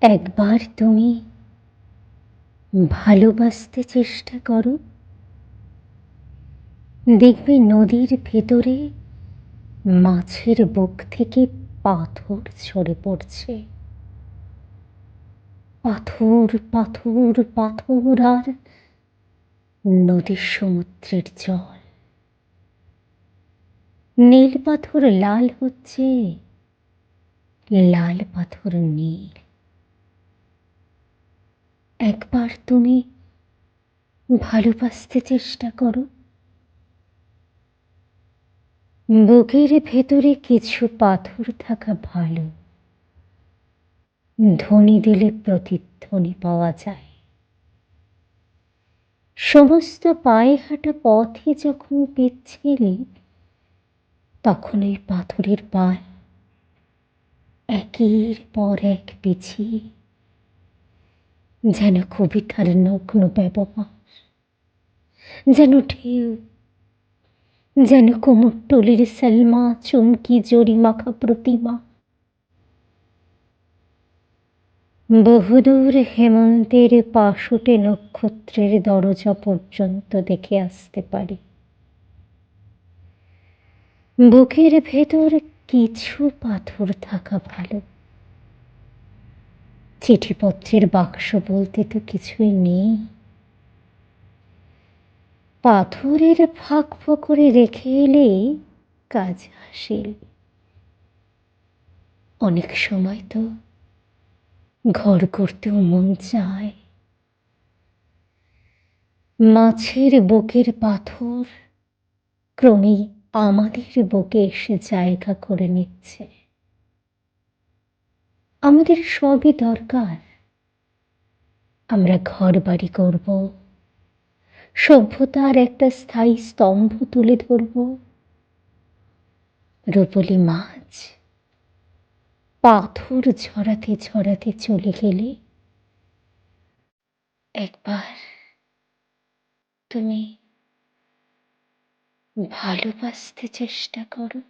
একবার তুমি ভালোবাসতে চেষ্টা করো, দেখবে নদীর ভেতরে মাছের বুক থেকে পাথর ঝরে পড়ছে। পাথর, পাথর, পাথর আর নদীর সমুদ্রের জল। নীল পাথর লাল হচ্ছে, লাল পাথর নীল। একবার তুমি ভালোবাসতে চেষ্টা করো, বুকের ভেতরে কিছু পাথর থাকা ভালো। ধ্বনি দিলে প্রতিধ্বনি পাওয়া যায়। সমস্ত পায়ে হাঁটা পথে যখন পিচ্ছিল, তখন ওই পাথরের পাল একের পর এক পিছিয়ে যেন কবিতার নগ্ন ব্যবহার, যেন ঢেউ, যেন কোমরটুলির সালমা, চুমকি জড়ি মাখা প্রতিমা। বহুদূর হেমন্তের পাশুটে নক্ষত্রের দরজা পর্যন্ত দেখে আসতে পারি। বুকের ভেতর কিছু পাথর থাকা ভালো। চিঠিপত্রের বাক্স বলতে তো কিছুই নেই। পাথরের ফাঁক ফোকরে রেখে এলে কাজ হাসিল। অনেক সময় তো ঘর করতেও মন চায়। মাছের বুকের পাথর ক্রমেই আমাদের বুকে এসে জায়গা করে নিচ্ছে। আমাদের সবই দরকার। আমরা ঘর বাড়ি করব, সভ্যতার একটা স্থায়ী স্তম্ভ তুলে ধরব। রূপলি মাছ পাথর ঝরাতে ঝরাতে চলে গেলে একবার তুমি ভালোবাসতে চেষ্টা করো।